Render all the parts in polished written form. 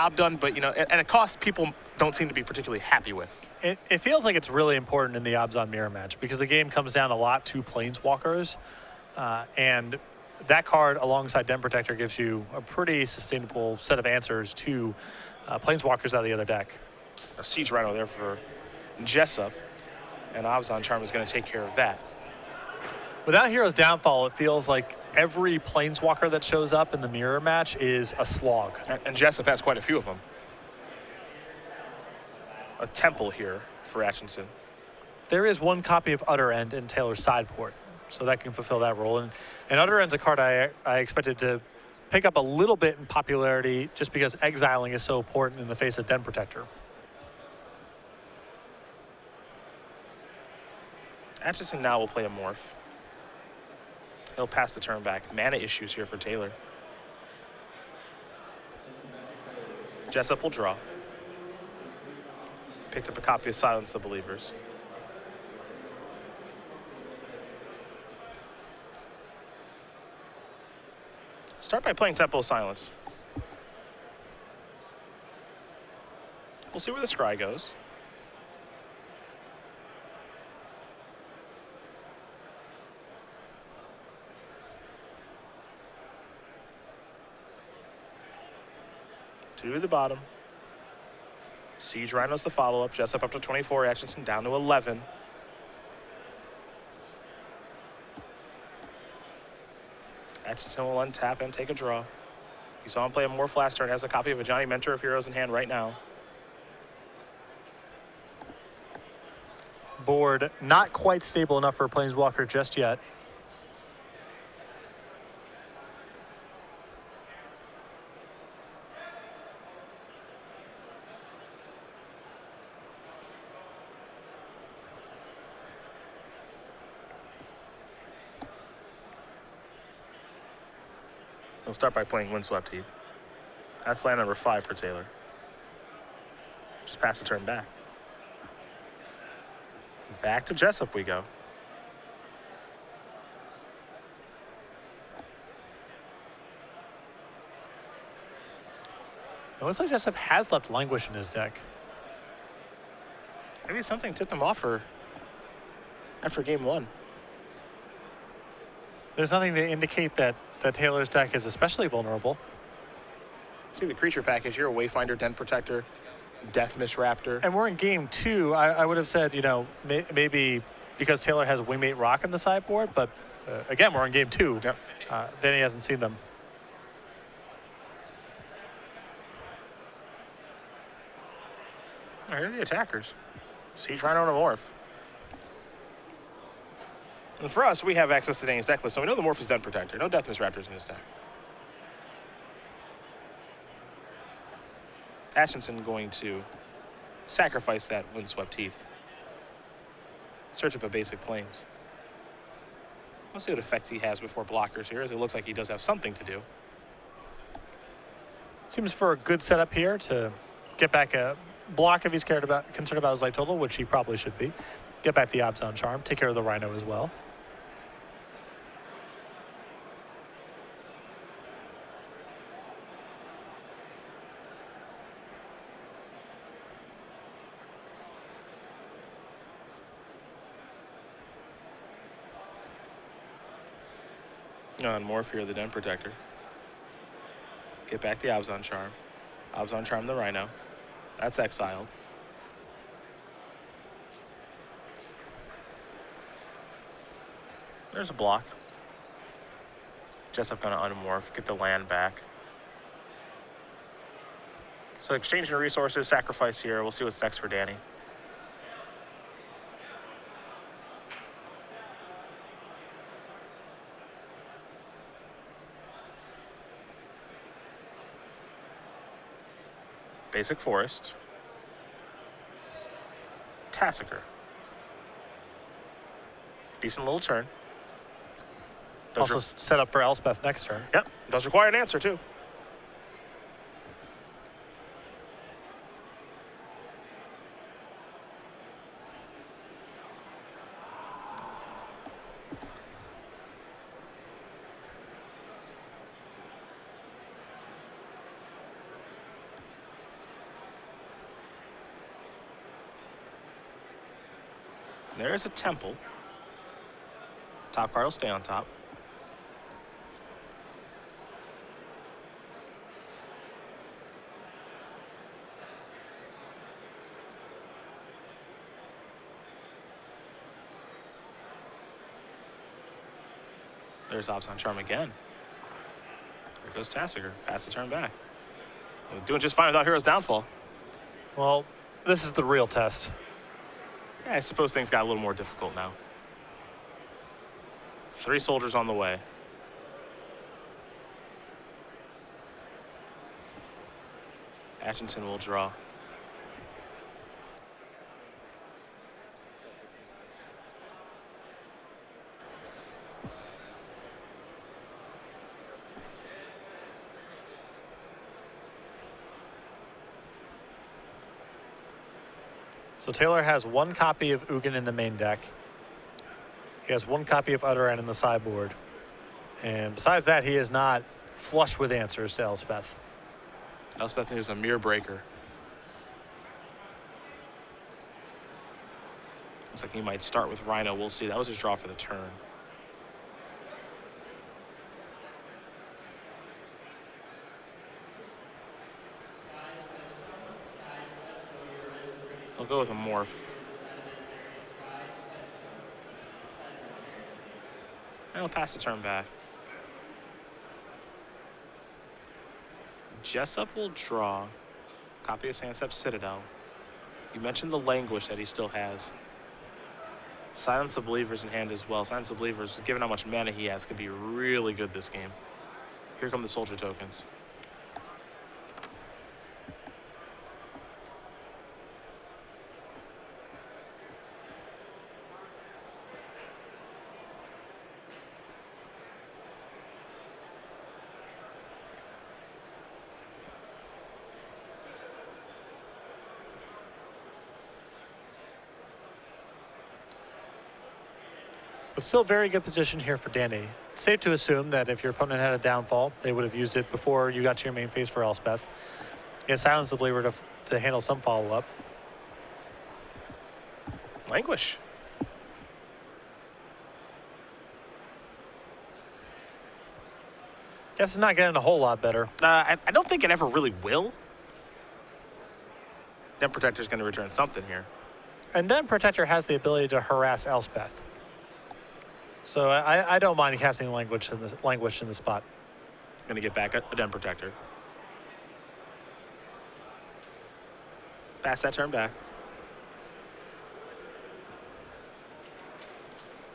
job done, but at a cost people don't seem to be particularly happy with. It feels like it's really important in the Abzan mirror match because the game comes down a lot to Planeswalkers, and that card alongside Den Protector gives you a pretty sustainable set of answers to Planeswalkers out of the other deck. A Siege Rhino there for Jessup, and Abzan Charm is going to take care of that. Without Hero's Downfall, it feels like every Planeswalker that shows up in the mirror match is a slog. And Jessup has quite a few of them. A Temple here for Atchison. There is one copy of Utter End in Taylor's sideboard, so that can fulfill that role. And Utter End's a card I expected to pick up a little bit in popularity just because exiling is so important in the face of Den Protector. Atchison now will play a Morph. He'll pass the turn back. Mana issues here for Taylor. Jessup will draw. Picked up a copy of Silence the Believers. Start by playing Temple of Silence. We'll see where the Scry goes. To the bottom. Siege Rhino's the follow-up. Jessup up to 24. Atchison down to 11. Atchison will untap and take a draw. You saw him play a Morph last turn. Has a copy of a Johnny Mentor of Heroes in hand right now. Board not quite stable enough for a Planeswalker just yet. We'll start by playing Windswept Heath. That's land number 5 for Taylor. Just pass the turn back. Back to Jessup we go. It looks like Jessup has left Languish in his deck. Maybe something tipped him off after game 1. There's nothing to indicate that Taylor's deck is especially vulnerable. See the creature package here: Wayfinder, Den Protector, Deathmiss Raptor. And we're in game 2. I would have said, maybe because Taylor has Wingmate Rock in the sideboard, but again, we're in game 2. Yep. Danny hasn't seen them. Oh, here are the attackers. Siege Rhino and a Morph. And for us, we have access to Danny's deck list, so we know the Morph is Den Protector. No Deathmiss Raptors in his deck. Atchison going to sacrifice that Windswept Heath. Search up a basic Plains. We'll see what effect he has before blockers here, as it looks like he does have something to do. Seems for a good setup here to get back a block if he's concerned about his life total, which he probably should be. Get back the Abzan Charm, take care of the Rhino as well. On Morph here, the Den Protector. Get back the Abzan Charm. Abzan Charm the Rhino. That's exiled. There's a block. Jessup gonna unmorph, get the land back. So exchanging resources, sacrifice here. We'll see what's next for Danny. Basic Forest. Tassicker. Decent little turn. Also set up for Elspeth next turn. Yep, does require an answer too. There's a temple. Top card will stay on top. There's Abzan Charm again. There goes Tassiger. Pass the turn back. We're doing just fine without Hero's Downfall. Well, this is the real test. Yeah, I suppose things got a little more difficult now. 3 soldiers on the way. Atchison will draw. So Taylor has 1 copy of Ugin in the main deck. He has 1 copy of Utteran in the sideboard. And besides that, he is not flush with answers to Elspeth. Elspeth is a mirror breaker. Looks like he might start with Rhino. We'll see. That was his draw for the turn. I'll go with a morph. And I'll pass the turn back. Jessup will draw. Copy of Sansep Citadel. You mentioned the language that he still has. Silence the Believers in hand as well. Silence the Believers, given how much mana he has, could be really good this game. Here come the soldier tokens. But still very good position here for Danny. It's safe to assume that if your opponent had a downfall, they would have used it before you got to your main phase for Elspeth. And Silence the Believer to handle some follow-up. Languish. Guess it's not getting a whole lot better. I don't think it ever really will. Den Protector's going to return something here. And then Protector has the ability to harass Elspeth. So I don't mind casting language in the spot. Going to get back a Den Protector. Pass that turn back.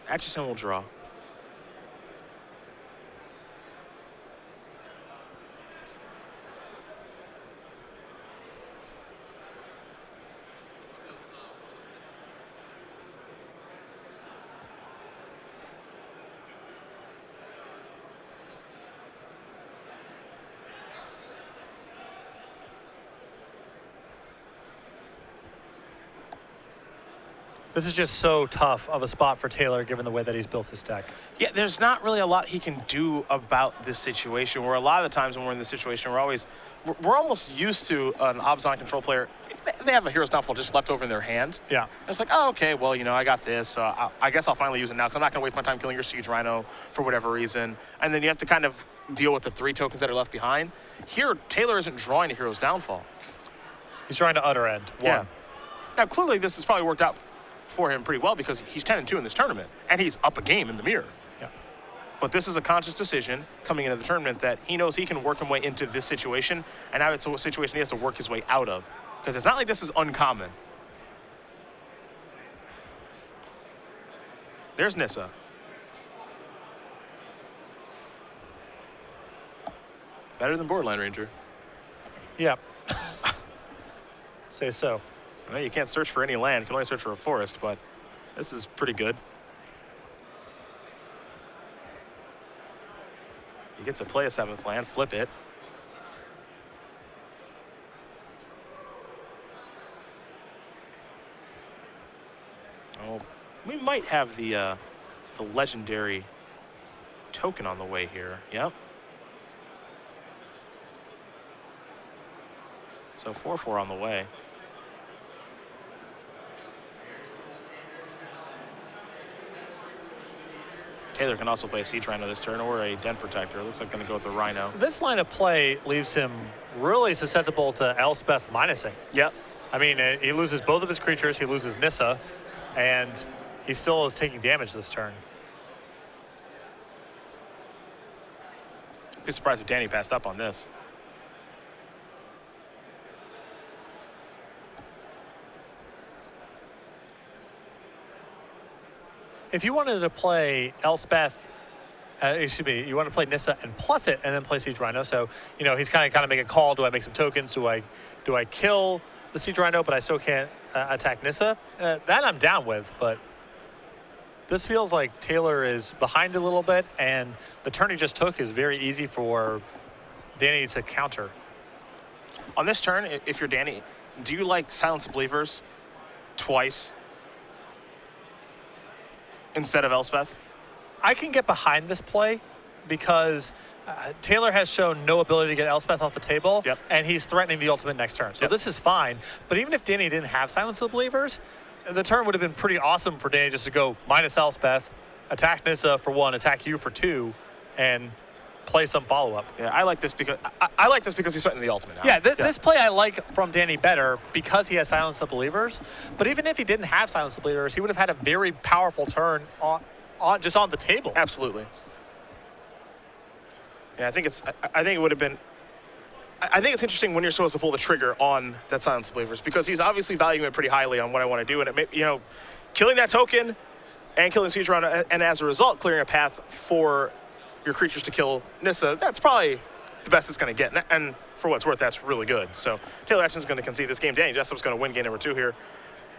Atchison will draw. This is just so tough of a spot for Taylor given the way that he's built his deck. Yeah, there's not really a lot he can do about this situation, where a lot of the times when we're in this situation, we're almost used to an Abzan control player. They have a Hero's Downfall just left over in their hand. Yeah. And it's like, oh, okay, well, you know, I got this. I guess I'll finally use it now because I'm not going to waste my time killing your Siege Rhino for whatever reason. And then you have to kind of deal with the 3 tokens that are left behind. Here, Taylor isn't drawing a Hero's Downfall. He's trying to Utter End. Yeah. Now, clearly, this has probably worked out for him pretty well because he's 10-2 in this tournament, and he's up a game in the mirror. Yeah. But this is a conscious decision coming into the tournament that he knows he can work his way into this situation, and now it's a situation he has to work his way out of. Because it's not like this is uncommon. There's Nissa. Better than Borderline Ranger. Yeah. Say so. Well, you can't search for any land. You can only search for a forest, but this is pretty good. You get to play a 7th land, flip it. Oh, we might have the legendary token on the way here. Yep. So 4/4 on the way. Taylor can also play a Siege Rhino this turn or a Den Protector. It looks like going to go with the Rhino. This line of play leaves him really susceptible to Elspeth minusing. Yep. I mean, he loses both of his creatures. He loses Nissa, and he still is taking damage this turn. Be surprised if Danny passed up on this. If you wanted to play Elspeth, you want to play Nissa and plus it, and then play Siege Rhino. So, you know, he's kind of making a call. Do I make some tokens? Do I kill the Siege Rhino, but I still can't attack Nissa? That I'm down with, but this feels like Taylor is behind a little bit, and the turn he just took is very easy for Danny to counter. On this turn, if you're Danny, do you like Silence the Believers twice instead of Elspeth? I can get behind this play because Taylor has shown no ability to get Elspeth off the table, yep, and he's threatening the ultimate next turn. So yep, this is fine. But even if Danny didn't have Silence of the Believers, the turn would have been pretty awesome for Danny just to go minus Elspeth, attack Nissa for 1, attack you for 2, and play some follow-up. Yeah, I like this because I like this because he's threatening the ultimate now. Yeah, this play I like from Danny better because he has Silence the Believers. But even if he didn't have Silence the Believers, he would have had a very powerful turn just on the table. Absolutely. Yeah, I think it would have been. I think it's interesting when you're supposed to pull the trigger on that Silence the Believers because he's obviously valuing it pretty highly on what I want to do, and it may, you know, killing that token and killing Siege Rhino, and as a result, clearing a path for your creatures to kill Nissa. That's probably the best it's going to get, and for what it's worth, that's really good. So Taylor Atchison's going to concede this game. Danny Jessup's going to win game number 2 here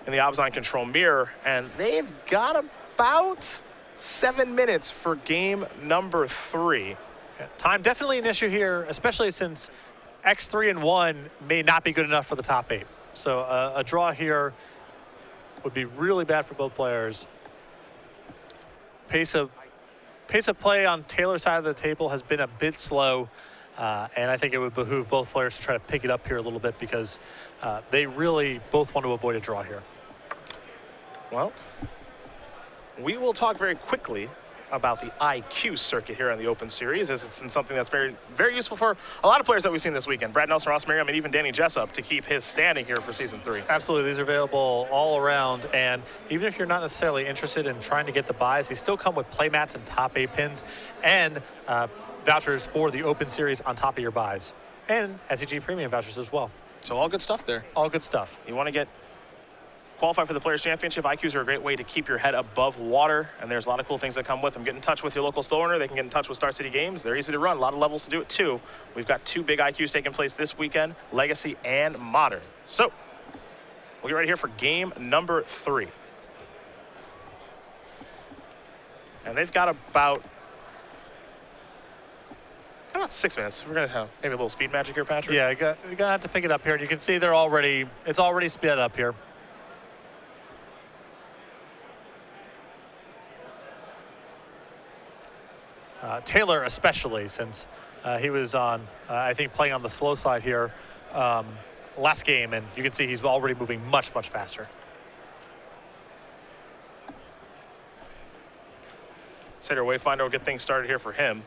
in the Abzan Control Mirror, and they've got about 7 minutes for game number 3. Yeah, time definitely an issue here, especially since X3 and 1 may not be good enough for the top 8. So a draw here would be really bad for both players. Pace of play on Taylor's side of the table has been a bit slow, and I think it would behoove both players to try to pick it up here a little bit because they really both want to avoid a draw here. Well, we will talk very quickly about the IQ circuit here on the Open Series, as it's something that's very, very useful for a lot of players that we've seen this weekend. Brad Nelson, Ross Merriam, and even Danny Jessup to keep his standing here for Season 3. Absolutely. These are available all around, and even if you're not necessarily interested in trying to get the buys, these still come with playmats and top 8 pins and vouchers for the Open Series on top of your buys, and SCG Premium vouchers as well. So all good stuff there. All good stuff. You want to get qualified for the Players' Championship. IQs are a great way to keep your head above water, and there's a lot of cool things that come with them. Get in touch with your local store owner. They can get in touch with Star City Games. They're easy to run. A lot of levels to do it, too. We've got 2 big IQs taking place this weekend, Legacy and Modern. So we'll get ready here for game number 3. And they've got about 6 minutes. We're going to have maybe a little speed magic here, Patrick. Yeah, you're going to have to pick it up here. And you can see it's already sped up here. Taylor especially, since he was on, I think, playing on the slow side here last game, and you can see he's already moving much, much faster. Satyr Wayfinder will get things started here for him.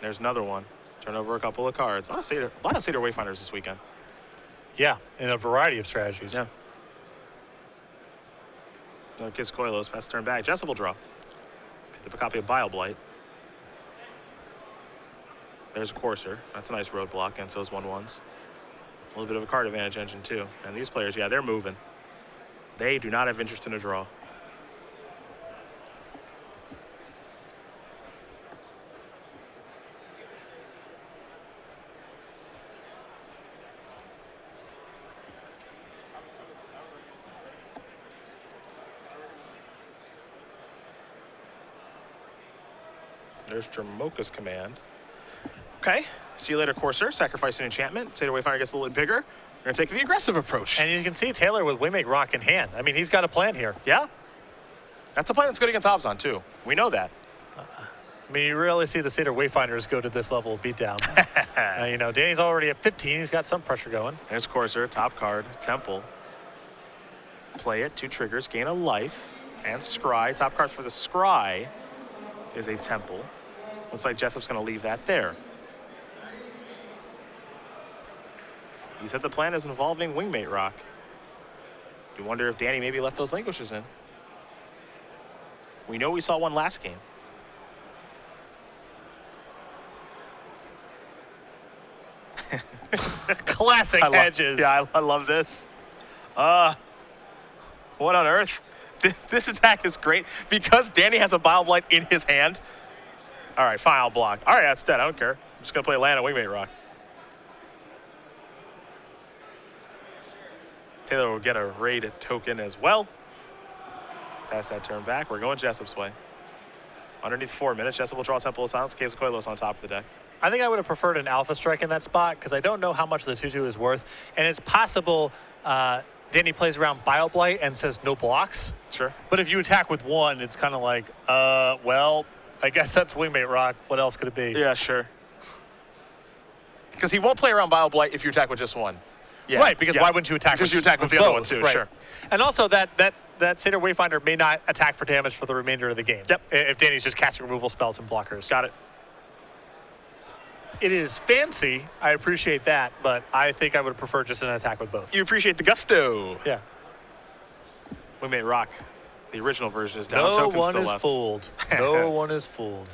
There's another one. Turn over a couple of cards. A lot of Satyr Wayfinders this weekend. Yeah, in a variety of strategies. Yeah. No Kiss Coilos, pass turn back. Jessup will draw. Picked up a copy of Bile Blight. There's a Courser. That's a nice roadblock, and so's 1/1s. A little bit of a card advantage engine, too. And these players, yeah, they're moving. They do not have interest in a draw. There's Dramoka's command. Okay, see you later, Courser. Sacrifice an enchantment. Satyr Wayfinder gets a little bit bigger. We're going to take the aggressive approach. And you can see Taylor with Waymake Rock in hand. I mean, he's got a plan here. Yeah. That's a plan that's good against Abzan, too. We know that. I mean, you really see the Satyr Wayfinders go to this level of beatdown. You know, Danny's already at 15. He's got some pressure going. There's Courser, top card, Temple. Play it, 2 triggers, gain a life, and Scry. Top card for the Scry is a temple. Looks like Jessup's going to leave that there. He said the plan is involving Wingmate Rock. Do you wonder if Danny maybe left those languishes in? We know we saw one last game. Classic hedges. Yeah, I love this. What on earth? This attack is great because Danny has a Bile Blight in his hand. All right, fine, I'll block. All right, that's dead. I don't care. I'm just going to play land on Wingmate Rock. Taylor will get a raid token as well. Pass that turn back. We're going Jessup's way. Underneath 4 minutes, Jessup will draw Temple of Silence. Caves of Koilos on top of the deck. I think I would have preferred an Alpha Strike in that spot because I don't know how much the 2/2 is worth. And it's possible Danny plays around Bile Blight and says no blocks. Sure. But if you attack with 1, it's kind of like, well, I guess that's Wingmate Rock. What else could it be? Yeah, sure. Because he won't play around Bile Blight if you attack with just 1. Yeah. Right, because why wouldn't you attack because with you attack with the both, other one too, right. sure. And also that Satyr Wayfinder may not attack for damage for the remainder of the game. Yep. If Danny's just casting removal spells and blockers. Got it. It is fancy. I appreciate that, but I think I would prefer just an attack with both. You appreciate the gusto. Yeah. Wingmate Rock. The original version is down. No Tokens one still is left. fooled. No one is fooled.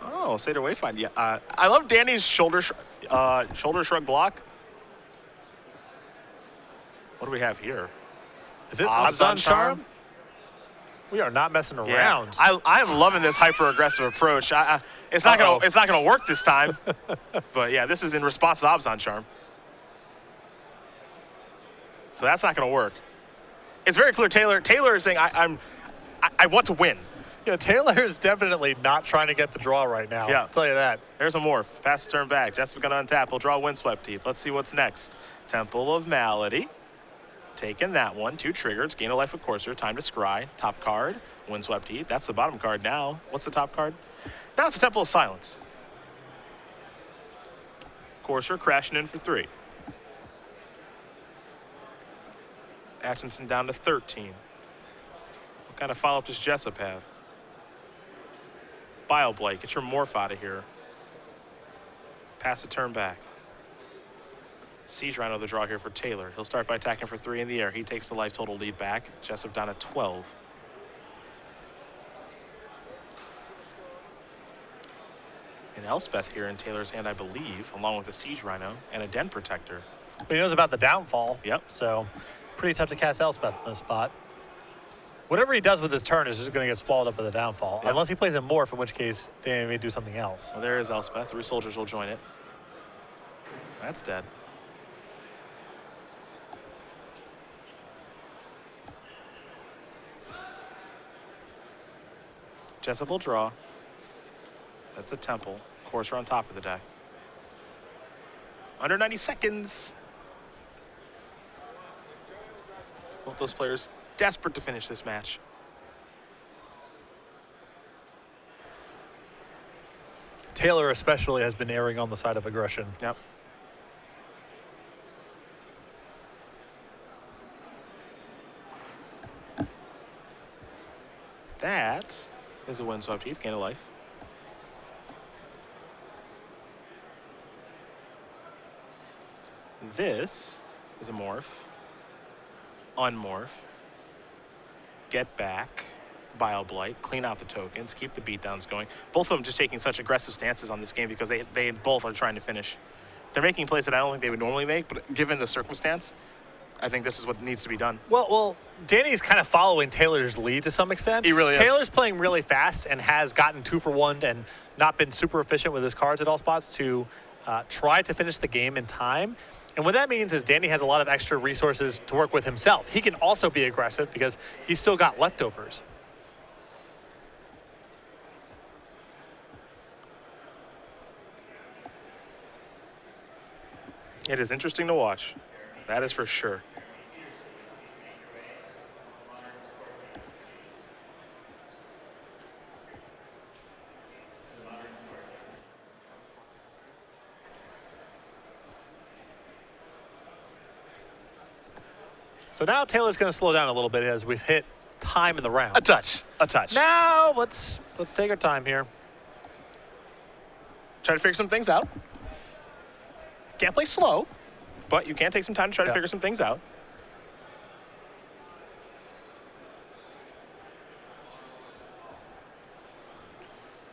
Oh, Satyr Wayfinder. Yeah. I love Danny's shoulder shrug block. What do we have here? Is it Abzan Charm? We are not messing Yeah. around. I'm loving this hyper aggressive approach. It's not gonna work this time. But yeah, this is in response to Abzan Charm. So that's not gonna work. It's very clear. Taylor is saying I want to win. Yeah, Taylor is definitely not trying to get the draw right now. Yeah. I'll tell you that. There's a morph. Pass the turn back. Jessup's gonna untap. We'll draw Windswept Teeth. Let's see what's next. Temple of Malady. Taking that one. 2 triggers. Gain a life of Courser. Time to scry. Top card. Windswept Teeth. That's the bottom card now. What's the top card? Now it's a Temple of Silence. Courser crashing in for 3. Atchison down to 13. What kind of follow-up does Jessup have? Bile Blight, get your morph out of here. Pass the turn back. Siege Rhino the draw here for Taylor. He'll start by attacking for 3 in the air. He takes the life total lead back. Jessup down at 12. And Elspeth here in Taylor's hand, I believe, along with a Siege Rhino and a Den Protector. But he knows about the downfall. Yep. So pretty tough to cast Elspeth in this spot. Whatever he does with his turn is just going to get swallowed up by the downfall. Yep. Unless he plays a morph, in which case Danny may do something else. Well, there is Elspeth. 3 soldiers will join it. That's dead. Jessup will draw. That's the Temple. Courser on top of the deck. Under 90 seconds. Both those players desperate to finish this match. Taylor especially has been erring on the side of aggression. Yep. That is a Windswept Teeth. Gain a life. This is a morph. Unmorph. Get back. Bile Blight. Clean out the tokens. Keep the beatdowns going. Both of them just taking such aggressive stances on this game because they both are trying to finish. They're making plays that I don't think they would normally make, but given the circumstance, I think this is what needs to be done. Well, Danny's kind of following Taylor's lead to some extent. He really is. Taylor's playing really fast and has gotten 2 for 1 and not been super efficient with his cards at all spots to try to finish the game in time. And what that means is Danny has a lot of extra resources to work with himself. He can also be aggressive because he's still got leftovers. It is interesting to watch. That is for sure. So now Taylor's going to slow down a little bit as we've hit time in the round. A touch. A touch. Now let's take our time here. Try to figure some things out. Can't play slow, but you can take some time to try to figure some things out.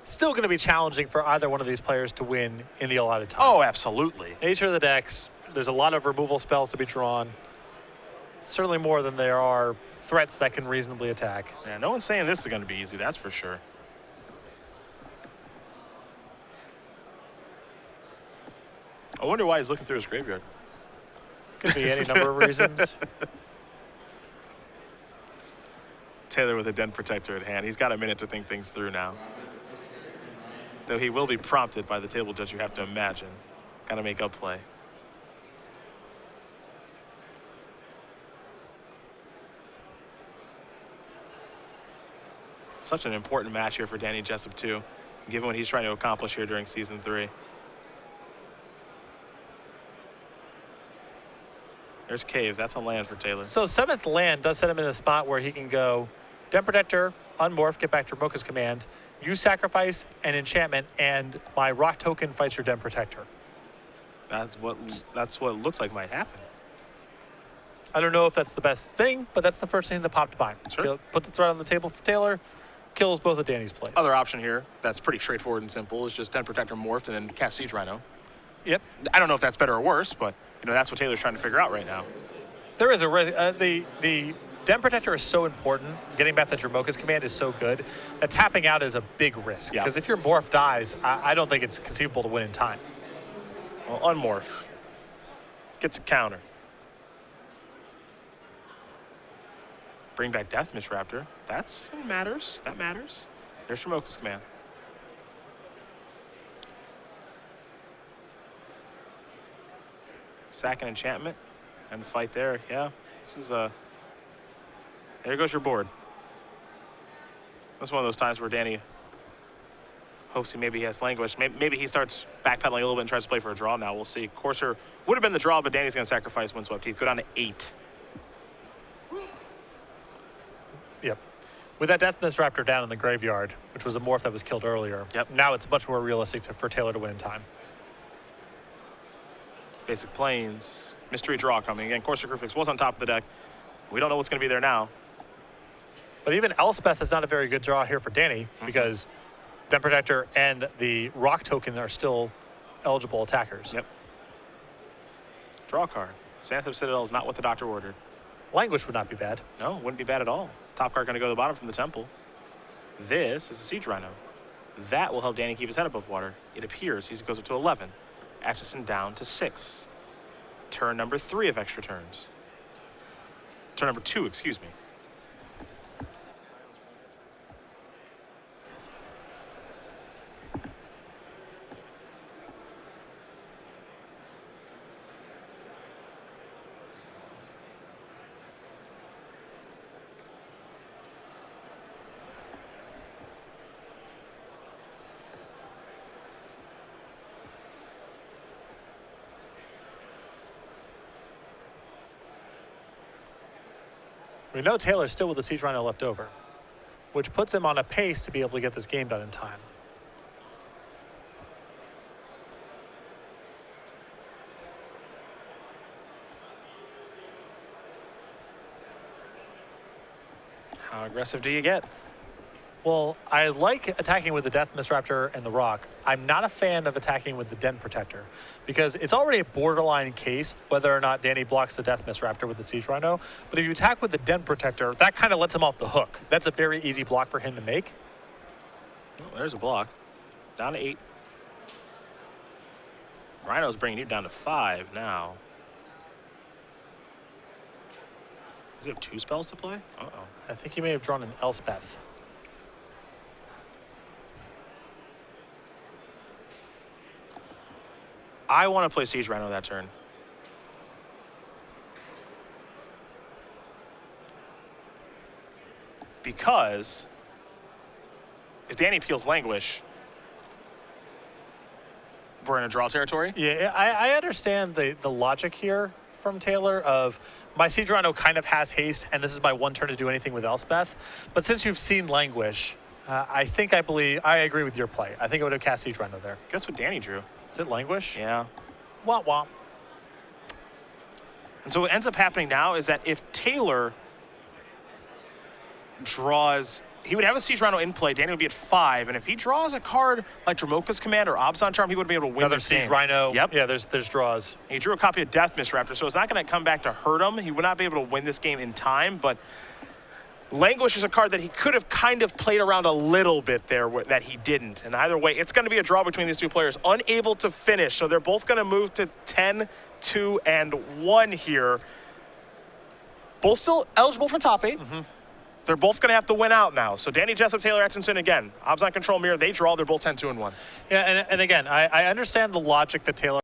Still going to be challenging for either one of these players to win in the allotted time. Oh, absolutely. Nature of the decks, there's a lot of removal spells to be drawn. Certainly more than there are threats that can reasonably attack. Yeah, no one's saying this is going to be easy, that's for sure. I wonder why he's looking through his graveyard. Could be any number of reasons. Taylor with a Den Protector at hand. He's got a minute to think things through now. Though he will be prompted by the table judge, you have to imagine. Got to make a play. Such an important match here for Danny Jessup, too, given what he's trying to accomplish here during Season 3. There's Caves. That's a land for Taylor. So 7th land does set him in a spot where he can go Den Protector, unmorph, get back to Ramoka's command, use sacrifice and enchantment, and my rock token fights your Den Protector. That's what looks like might happen. I don't know if that's the best thing, but that's the first thing that popped by. Sure. Put the threat on the table for Taylor, kills both of Danny's plays. Other option here that's pretty straightforward and simple is just Den Protector morphed and then cast Siege Rhino. Yep. I don't know if that's better or worse, but that's what Taylor's trying to figure out right now. There is a risk. The Den Protector is so important. Getting back to Dramoka's command is so good that tapping out is a big risk. Because if your morph dies, I don't think it's conceivable to win in time. Well, unmorph. Gets a counter. Bring back Death Misraptor. That matters. That matters. There's Dramoka's command. Sack and enchantment and fight there. Yeah, this is there goes your board. That's one of those times where Danny hopes he has languished. Maybe he starts backpedaling a little bit and tries to play for a draw now. We'll see. Corsair would have been the draw, but Danny's going to sacrifice Windswept Heath. Go down to 8. Yep. With that Death Misraptor down in the graveyard, which was a morph that was killed earlier, now it's much more realistic for Taylor to win in time. Basic Plains. Mystery draw coming. Again, Corsair Crucifix was on top of the deck. We don't know what's going to be there now. But even Elspeth is not a very good draw here for Danny because Den Protector and the Rock Token are still eligible attackers. Yep. Draw card. Santhip Citadel is not what the doctor ordered. Languish would not be bad. No, wouldn't be bad at all. Top card going to go to the bottom from the temple. This is a Siege Rhino. That will help Danny keep his head above water. It appears he goes up to 11. Atchison down to 6. Turn number 3 of extra turns. Turn number 2, excuse me. We know Taylor's still with the Siege Rhino left over, which puts him on a pace to be able to get this game done in time. How aggressive do you get? Well, I like attacking with the Death Misraptor and the Rock. I'm not a fan of attacking with the Den Protector because it's already a borderline case whether or not Danny blocks the Death Misraptor with the Siege Rhino. But if you attack with the Den Protector, that kind of lets him off the hook. That's a very easy block for him to make. Oh, there's a block. Down to 8. Rhino's bringing you down to 5 now. Does he have 2 spells to play? Uh-oh. I think he may have drawn an Elspeth. I want to play Siege Rhino that turn. Because if Danny peels Languish, we're in a draw territory. Yeah, I understand the logic here from Taylor of my Siege Rhino kind of has haste, and this is my one turn to do anything with Elspeth. But since you've seen Languish, I agree with your play. I think I would have cast Siege Rhino there. Guess what Danny drew? Is it Languish? Yeah. Womp womp. And so what ends up happening now is that if Taylor draws, he would have a Siege Rhino in play. Danny would be at 5, and if he draws a card like Dramoka's Command or Abzan Charm, he would be able to win Another this Siege game. Rhino. Yep. Yeah, there's draws. He drew a copy of Death Mist Raptor, so it's not going to come back to hurt him. He would not be able to win this game in time, but Languish is a card that he could have kind of played around a little bit there that he didn't. And either way, it's going to be a draw between these two players, unable to finish. So they're both going to move to 10, 2, and 1 here. Both still eligible for top 8. They're both going to have to win out now. So Danny Jessup, Taylor Atchison, again, Abzan Control Mirror, they draw. They're both 10, 2, and 1. Yeah, and again, I understand the logic that Taylor